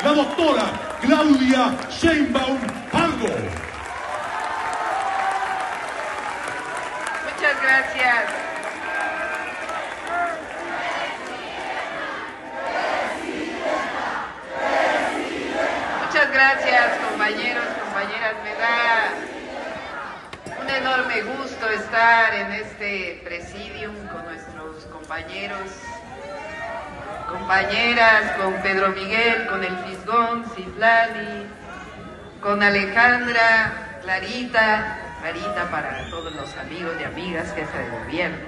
la doctora Claudia Sheinbaum Pardo. Muchas gracias. Muchas gracias, compañeros, compañeras. Me da un enorme gusto estar en este presidium con nuestros compañeros, compañeras, con Pedro Miguel, con el Fisgón, Citlali, con Alejandra, Clarita para todos los amigos y amigas, jefa de gobierno,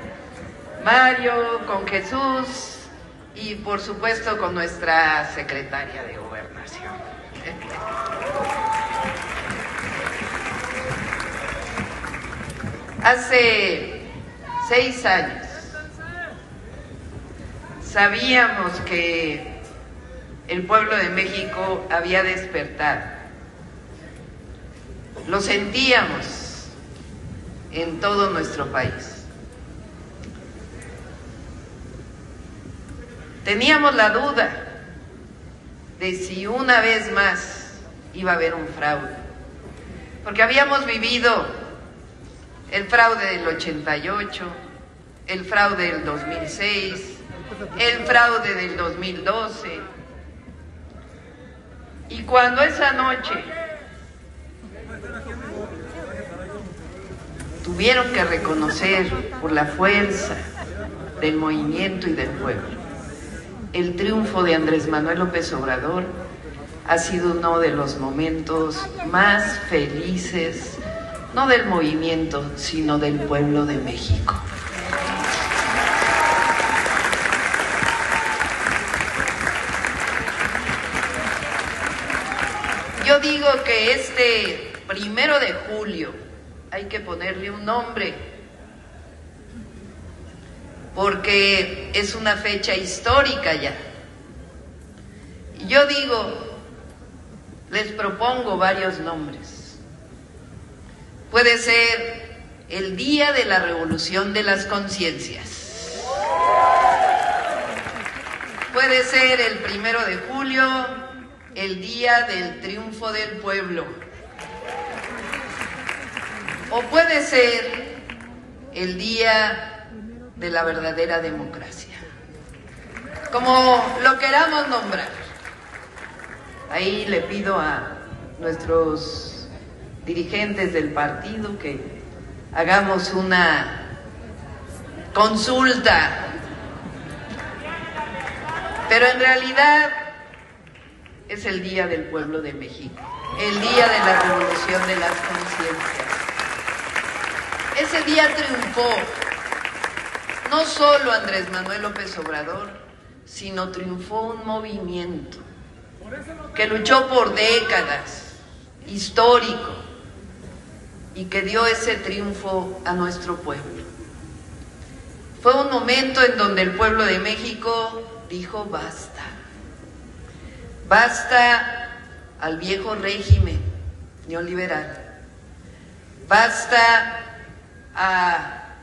Mario, con Jesús y por supuesto con nuestra secretaria de Gobernación. Hace 6 años sabíamos que el pueblo de México había despertado. Lo sentíamos en todo nuestro país. Teníamos la duda de si una vez más iba a haber un fraude, porque habíamos vivido el fraude del 88, el fraude del 2006, el fraude del 2012, y cuando esa noche tuvieron que reconocer por la fuerza del movimiento y del pueblo el triunfo de Andrés Manuel López Obrador, ha sido uno de los momentos más felices, no del movimiento, sino del pueblo de México. Yo digo que este 1 de julio hay que ponerle un nombre, porque es una fecha histórica ya. Yo digo, les propongo varios nombres. Puede ser el Día de la Revolución de las Conciencias. Puede ser el 1 de julio, el Día del Triunfo del Pueblo. O puede ser el Día de la Verdadera Democracia. Como lo queramos nombrar. Ahí le pido a nuestros dirigentes del partido que hagamos una consulta. Pero en realidad es el Día del Pueblo de México, el Día de la Revolución de las Conciencias. Ese día triunfó no solo Andrés Manuel López Obrador, sino triunfó un movimiento que luchó por décadas, histórico, y que dio ese triunfo a nuestro pueblo. Fue un momento en donde el pueblo de México dijo basta. Basta al viejo régimen neoliberal. Basta a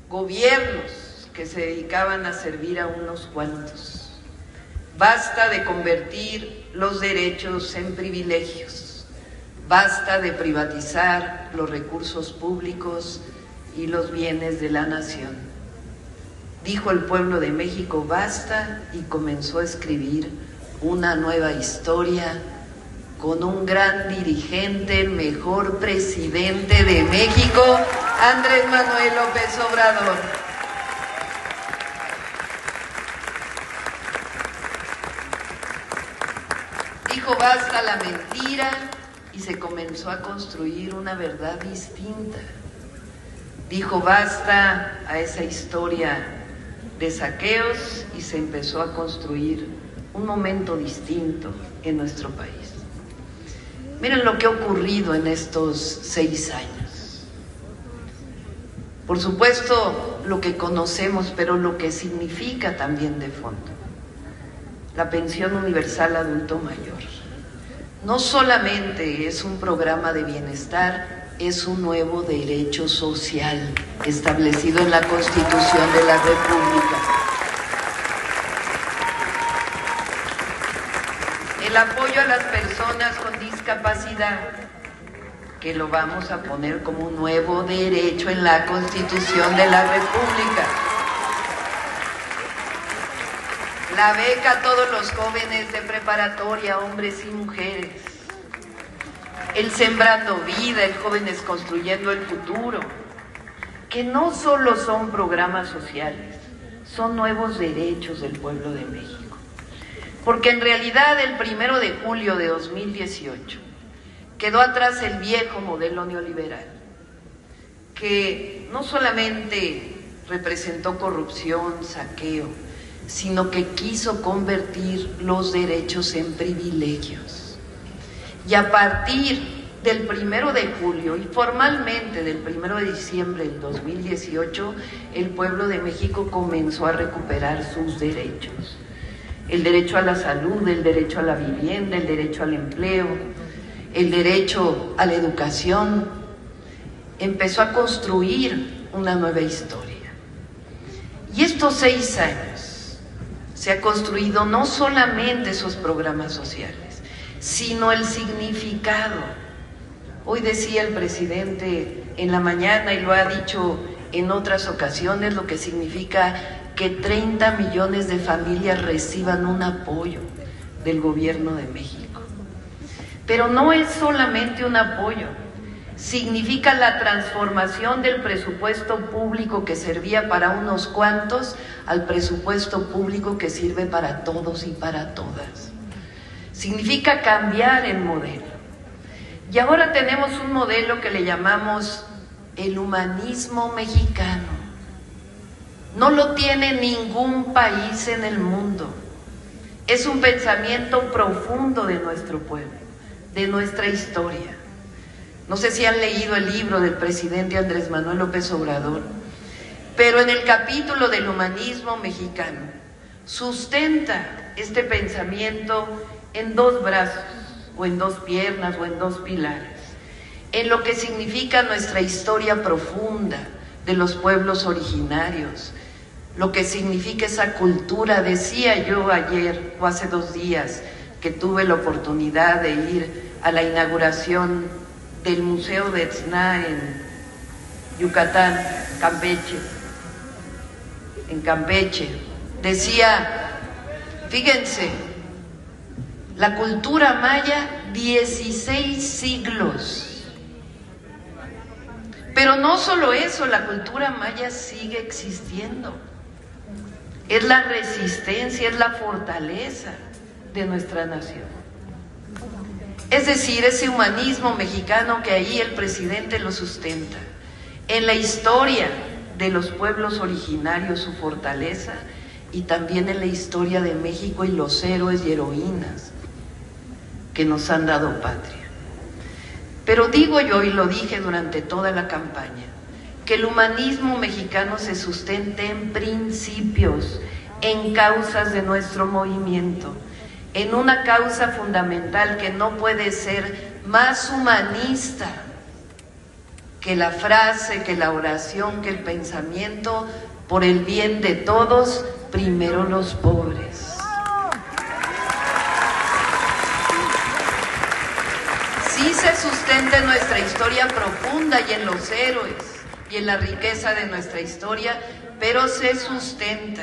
gobiernos que se dedicaban a servir a unos cuantos. Basta de convertir los derechos en privilegios. Basta de privatizar los recursos públicos y los bienes de la nación. Dijo el pueblo de México basta y comenzó a escribir una nueva historia con un gran dirigente, el mejor presidente de México, Andrés Manuel López Obrador. Dijo basta a la mentira y se comenzó a construir una verdad distinta. Dijo basta a esa historia de saqueos y se empezó a construir un momento distinto en nuestro país. Miren lo que ha ocurrido en estos 6 años. Por supuesto, lo que conocemos, pero lo que significa también de fondo. La pensión universal adulto mayor. No solamente es un programa de bienestar, es un nuevo derecho social establecido en la Constitución de la República. el apoyo a las personas con discapacidad, que lo vamos a poner como un nuevo derecho en la Constitución de la República. La beca a todos los jóvenes de preparatoria, hombres y mujeres. El Sembrando Vida, el Jóvenes Construyendo el Futuro, que no solo son programas sociales, son nuevos derechos del pueblo de México. Porque en realidad el 1 de julio de 2018 quedó atrás el viejo modelo neoliberal, que no solamente representó corrupción, saqueo, sino que quiso convertir los derechos en privilegios. Y a partir del 1 de julio y formalmente del 1 de diciembre del 2018, el pueblo de México comenzó a recuperar sus derechos. El derecho a la salud, el derecho a la vivienda, el derecho al empleo, el derecho a la educación. Empezó a construir una nueva historia. Y estos 6 años se ha construido no solamente esos programas sociales, sino el significado. Hoy decía el presidente en la mañana, y lo ha dicho en otras ocasiones, lo que significa que 30 millones de familias reciban un apoyo del gobierno de México. Pero no es solamente un apoyo, significa la transformación del presupuesto público que servía para unos cuantos al presupuesto público que sirve para todos y para todas. Significa cambiar el modelo. Y ahora tenemos un modelo que le llamamos el humanismo mexicano. No lo tiene ningún país en el mundo. Es un pensamiento profundo de nuestro pueblo, de nuestra historia. No sé si han leído el libro del presidente Andrés Manuel López Obrador, pero en el capítulo del humanismo mexicano sustenta este pensamiento en 2 brazos, o en 2 piernas, o en 2 pilares, en lo que significa nuestra historia profunda de los pueblos originarios, lo que significa esa cultura. Decía yo ayer o hace 2 días que tuve la oportunidad de ir a la inauguración del Museo de Etzna en Yucatán, Campeche, en Campeche. Decía, fíjense, la cultura maya, 16 siglos. Pero no solo eso, la cultura maya sigue existiendo. Es la resistencia, es la fortaleza de nuestra nación. Es decir, ese humanismo mexicano que ahí el presidente lo sustenta. En la historia de los pueblos originarios, su fortaleza, y también en la historia de México y los héroes y heroínas que nos han dado patria. Pero digo yo, y lo dije durante toda la campaña, que el humanismo mexicano se sustente en principios, en causas de nuestro movimiento, en una causa fundamental que no puede ser más humanista que la frase, que la oración, que el pensamiento: por el bien de todos, primero los pobres. Sí se sustenta en nuestra historia profunda y en los héroes y en la riqueza de nuestra historia, pero se sustenta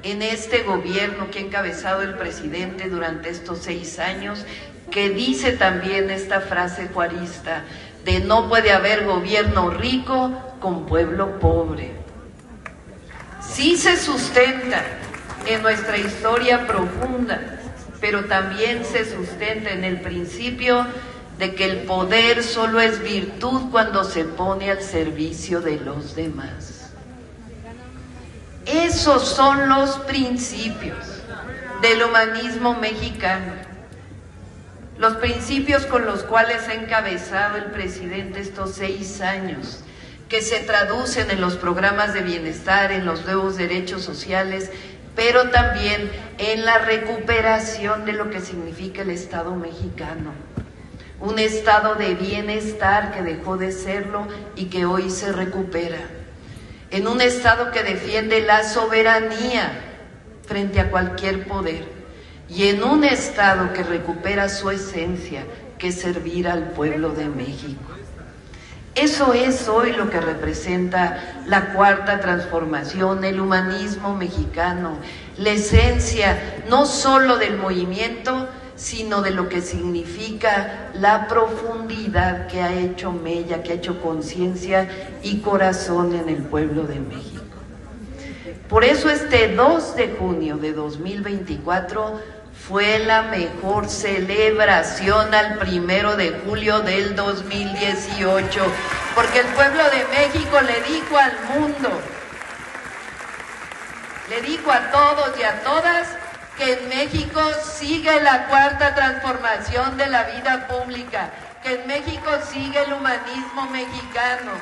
en este gobierno que ha encabezado el presidente durante estos 6 años, que dice también esta frase juarista de no puede haber gobierno rico con pueblo pobre. Sí se sustenta en nuestra historia profunda, pero también se sustenta en el principio de que el poder solo es virtud cuando se pone al servicio de los demás. Esos son los principios del humanismo mexicano, los principios con los cuales ha encabezado el presidente estos 6 años, que se traducen en los programas de bienestar, en los nuevos derechos sociales, pero también en la recuperación de lo que significa el Estado mexicano. Un estado de bienestar que dejó de serlo y que hoy se recupera. En un estado que defiende la soberanía frente a cualquier poder. y en un Estado que recupera su esencia, que es servir al pueblo de México. Eso es hoy lo que representa la Cuarta Transformación, el humanismo mexicano, la esencia no solo del movimiento, sino de lo que significa la profundidad que ha hecho mella, que ha hecho conciencia y corazón en el pueblo de México. Por eso este 2 de junio de 2024 fue la mejor celebración al 1 de julio del 2018, porque el pueblo de México le dijo al mundo, le dijo a todos y a todas que en México sigue la Cuarta Transformación de la vida pública, que en México sigue el humanismo mexicano.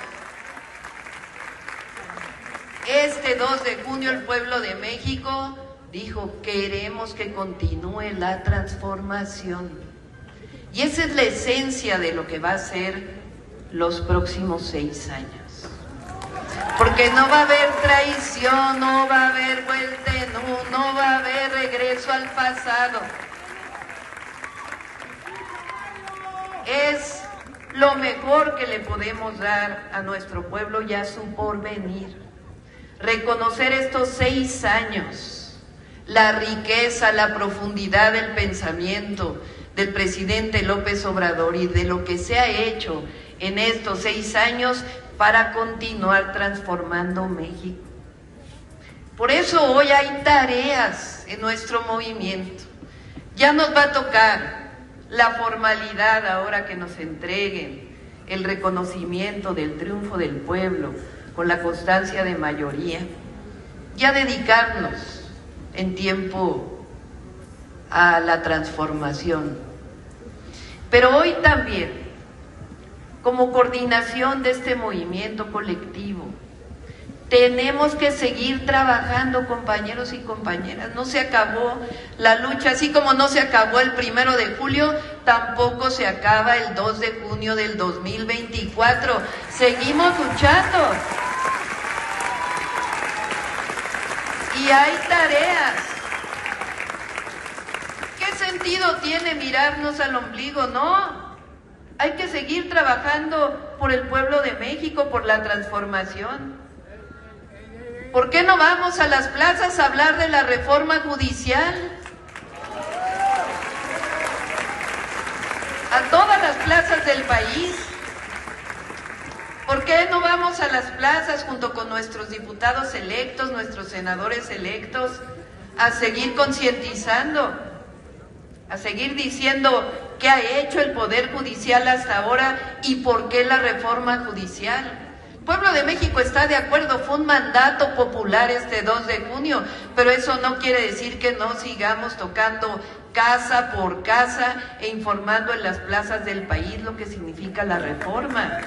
Este 2 de junio el pueblo de México dijo, queremos que continúe la transformación. Y esa es la esencia de lo que va a ser los próximos 6 años. Porque no va a haber traición, no va a haber vuelta en U, no va a haber regreso al pasado. Es lo mejor que le podemos dar a nuestro pueblo y a su porvenir. Reconocer estos 6 años, la riqueza, la profundidad del pensamiento del presidente López Obrador y de lo que se ha hecho en estos 6 años para continuar transformando México. Por eso hoy hay tareas en nuestro movimiento. Ya nos va a tocar la formalidad ahora que nos entreguen el reconocimiento del triunfo del pueblo con la constancia de mayoría, ya dedicarnos en tiempo a la transformación. Pero hoy también, como coordinación de este movimiento colectivo, tenemos que seguir trabajando, compañeros y compañeras. No se acabó la lucha, así como no se acabó el 1 de julio, tampoco se acaba el 2 de junio del 2024. Seguimos luchando. Y hay tareas. ¿Qué sentido tiene mirarnos al ombligo? No. Hay que seguir trabajando por el pueblo de México, por la transformación. ¿Por qué no vamos a las plazas a hablar de la reforma judicial? A todas las plazas del país. ¿Por qué no vamos a las plazas junto con nuestros diputados electos, nuestros senadores electos, a seguir concientizando, a seguir diciendo qué ha hecho el Poder Judicial hasta ahora y por qué la reforma judicial? El pueblo de México está de acuerdo, fue un mandato popular este 2 de junio, pero eso no quiere decir que no sigamos tocando casa por casa e informando en las plazas del país lo que significa la reforma.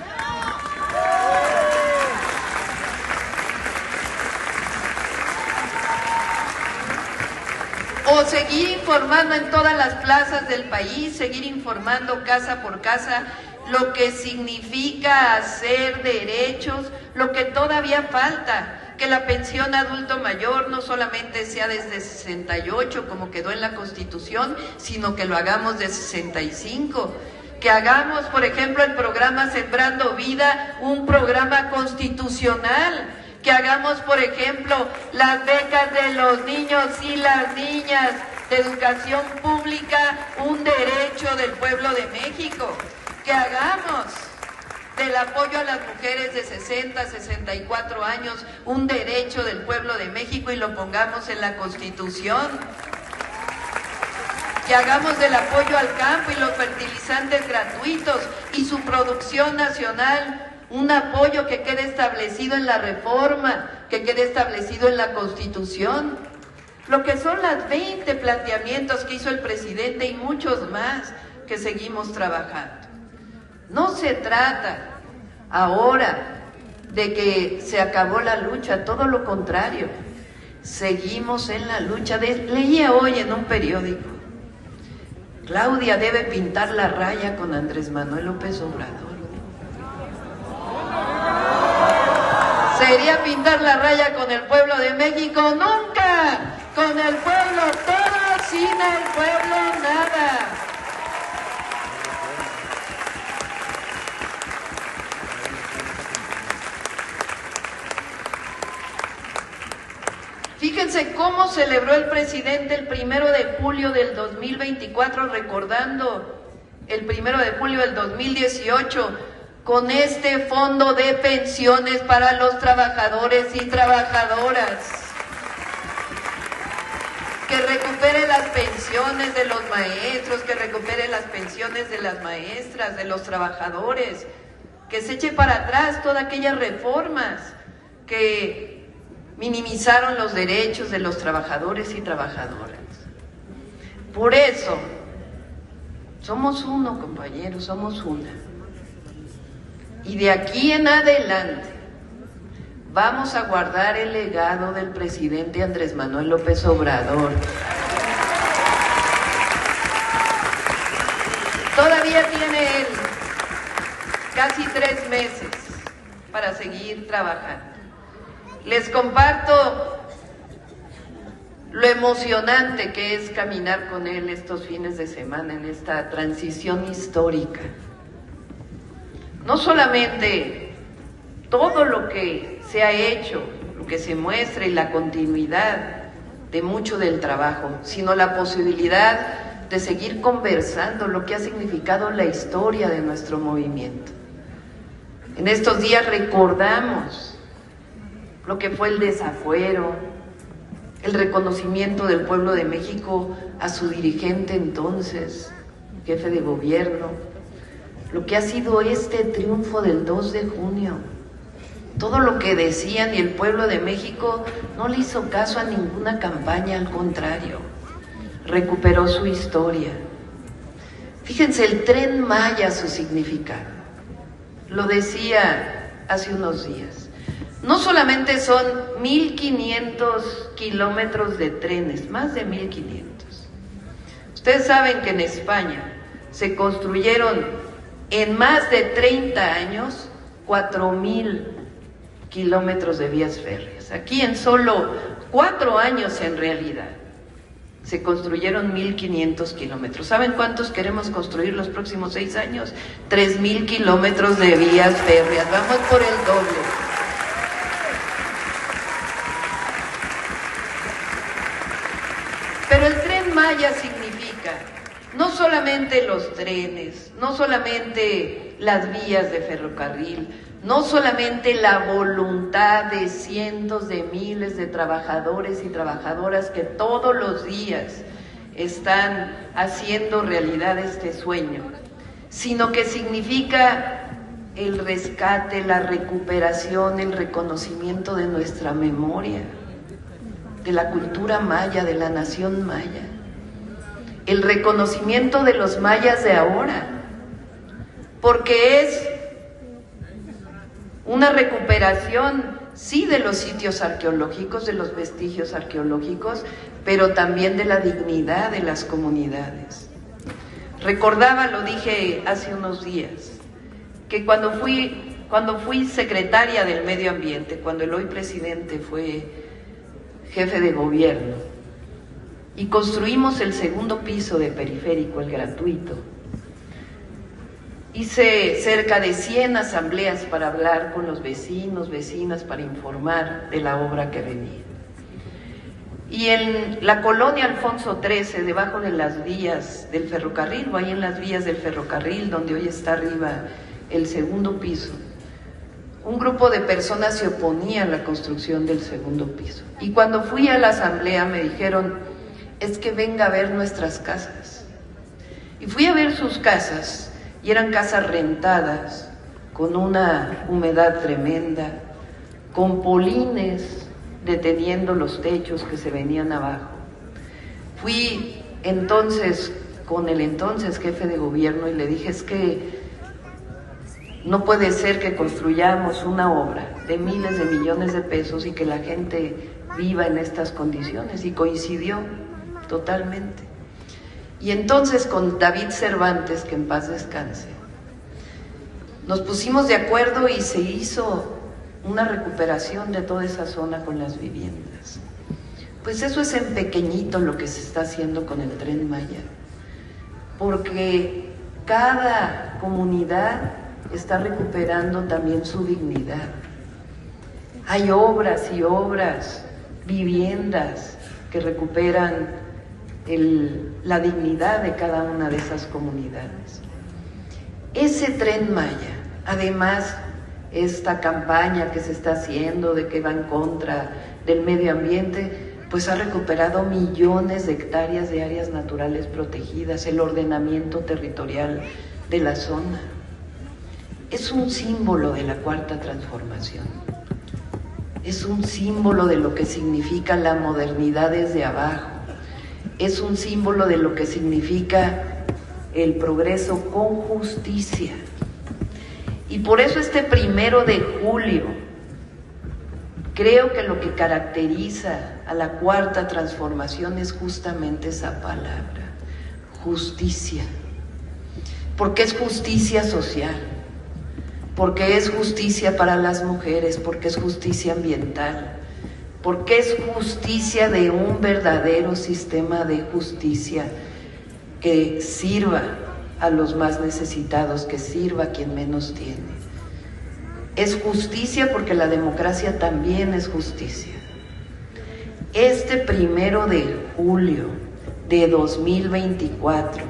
O seguir informando en todas las plazas del país, seguir informando casa por casa lo que significa hacer derechos, lo que todavía falta, que la pensión adulto mayor no solamente sea desde 68 como quedó en la Constitución, sino que lo hagamos de 65. Que hagamos, por ejemplo, el programa Sembrando Vida, un programa constitucional. Que hagamos, por ejemplo, las becas de los niños y las niñas de educación pública, un derecho del pueblo de México. Que hagamos del apoyo a las mujeres de 60, 64 años, un derecho del pueblo de México y lo pongamos en la Constitución. Que hagamos del apoyo al campo y los fertilizantes gratuitos y su producción nacional un apoyo que quede establecido en la reforma, que quede establecido en la Constitución. Lo que son las 20 planteamientos que hizo el presidente y muchos más que seguimos trabajando. No se trata ahora de que se acabó la lucha, todo lo contrario. Seguimos en la lucha. Leía hoy en un periódico, Claudia debe pintar la raya con Andrés Manuel López Obrador. ¿Sería pintar la raya con el pueblo de México? ¡Nunca! Con el pueblo todos cocina el pueblo nada. Fíjense cómo celebró el presidente el 1 de julio del 2024, recordando el 1 de julio del 2018, con este fondo de pensiones para los trabajadores y trabajadoras, que recupere las pensiones de los maestros, que recupere las pensiones de las maestras, de los trabajadores, que se eche para atrás todas aquellas reformas que minimizaron los derechos de los trabajadores y trabajadoras. Por eso, somos uno, compañeros, somos una. Y de aquí en adelante vamos a guardar el legado del presidente Andrés Manuel López Obrador. Todavía tiene él casi 3 meses para seguir trabajando. Les comparto lo emocionante que es caminar con él estos fines de semana en esta transición histórica. No solamente todo lo que se ha hecho, lo que se muestra y la continuidad de mucho del trabajo, sino la posibilidad de seguir conversando lo que ha significado la historia de nuestro movimiento. En estos días recordamos lo que fue el desafuero, el reconocimiento del pueblo de México a su dirigente entonces, jefe de gobierno, lo que ha sido este triunfo del 2 de junio, todo lo que decían, y el pueblo de México no le hizo caso a ninguna campaña, al contrario, recuperó su historia. Fíjense, el Tren Maya, su significado, lo decía hace unos días. No solamente son 1.500 kilómetros de trenes, más de 1.500. Ustedes saben que en España se construyeron en más de 30 años 4.000 kilómetros de vías férreas. Aquí en solo 4 años en realidad se construyeron 1.500 kilómetros. ¿Saben cuántos queremos construir los próximos 6 años? 3.000 kilómetros de vías férreas. Vamos por el doble. Pero el Tren Maya significa no solamente los trenes, no solamente las vías de ferrocarril, no solamente la voluntad de cientos de miles de trabajadores y trabajadoras que todos los días están haciendo realidad este sueño, sino que significa el rescate, la recuperación, el reconocimiento de nuestra memoria, de la cultura maya, de la nación maya, el reconocimiento de los mayas de ahora, porque es una recuperación, sí, de los sitios arqueológicos, de los vestigios arqueológicos, pero también de la dignidad de las comunidades. Recordaba, lo dije hace unos días, que cuando fui secretaria del Medio Ambiente, cuando el hoy presidente fue jefe de gobierno, y construimos el 2º piso de Periférico, el gratuito, hice cerca de 100 asambleas para hablar con los vecinos, vecinas, para informar de la obra que venía. Y en la colonia Alfonso XIII, debajo de las vías del ferrocarril, o ahí en las vías del ferrocarril, donde hoy está arriba el 2º piso, un grupo de personas se oponía a la construcción del 2º piso. Y cuando fui a la asamblea me dijeron, es que venga a ver nuestras casas. Y fui a ver sus casas, y eran casas rentadas, con una humedad tremenda, con polines deteniendo los techos que se venían abajo. Fui entonces con el entonces jefe de gobierno y le dije, es que no puede ser que construyamos una obra de miles de millones de pesos y que la gente viva en estas condiciones, y coincidió totalmente. Y entonces con David Cervantes, que en paz descanse, nos pusimos de acuerdo y se hizo una recuperación de toda esa zona con las viviendas. Pues eso es en pequeñito lo que se está haciendo con el Tren Maya, porque cada comunidad está recuperando también su dignidad. Hay obras y obras, viviendas que recuperan la dignidad de cada una de esas comunidades. Ese Tren Maya, además, esta campaña que se está haciendo de que va en contra del medio ambiente, pues ha recuperado millones de hectáreas de áreas naturales protegidas, el ordenamiento territorial de la zona. Es un símbolo de la Cuarta Transformación. Es un símbolo de lo que significa la modernidad desde abajo. Es un símbolo de lo que significa el progreso con justicia. Y por eso este 1 de julio, creo que lo que caracteriza a la Cuarta Transformación es justamente esa palabra, justicia. Porque es justicia social, porque es justicia para las mujeres, porque es justicia ambiental, porque es justicia de un verdadero sistema de justicia que sirva a los más necesitados, que sirva a quien menos tiene. Es justicia porque la democracia también es justicia. Este 1 de julio de 2024,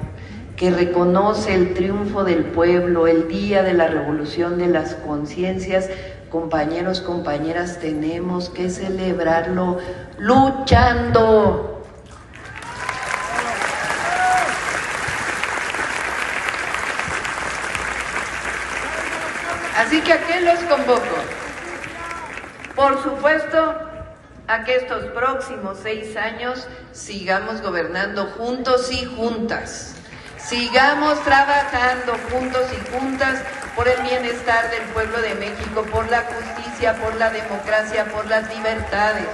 que reconoce el triunfo del pueblo, el día de la revolución de las conciencias, compañeros, compañeras, tenemos que celebrarlo luchando. Así que ¿a qué los convoco? Por supuesto, a que estos próximos 6 años sigamos gobernando juntos y juntas. Sigamos trabajando juntos y juntas por el bienestar del pueblo de México, por la justicia, por la democracia, por las libertades.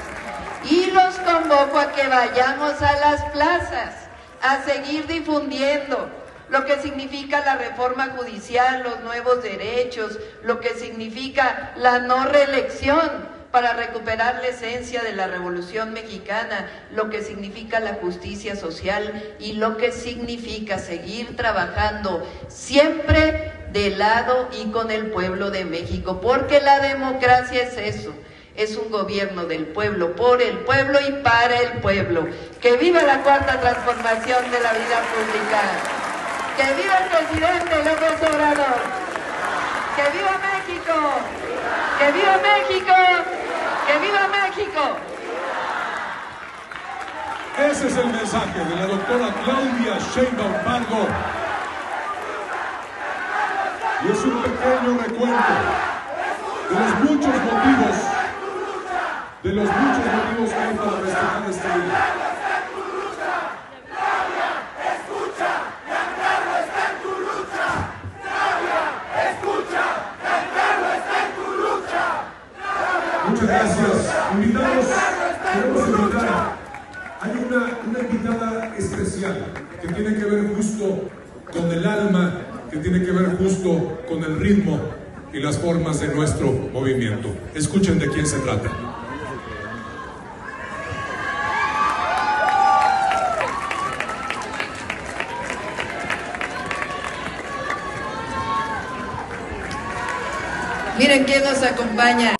Y los convoco a que vayamos a las plazas, a seguir difundiendo lo que significa la reforma judicial, los nuevos derechos, lo que significa la no reelección para recuperar la esencia de la Revolución Mexicana, lo que significa la justicia social y lo que significa seguir trabajando siempre de lado y con el pueblo de México, porque la democracia es eso. Es un gobierno del pueblo, por el pueblo y para el pueblo. ¡Que viva la Cuarta Transformación de la vida pública! ¡Que viva el presidente López Obrador! ¡Que viva México! ¡Que viva México! ¡Que viva México! Ese es el mensaje de la doctora Claudia Sheinbaum Pardo. Y es un pequeño recuento de los muchos motivos que hay para respetar este día. Muchas gracias. Invitados, queremos invitar. Hay una invitada especial que tiene que ver justo con el alma, que tiene que ver justo con el ritmo y las formas de nuestro movimiento. Escuchen de quién se trata. Miren quién nos acompaña.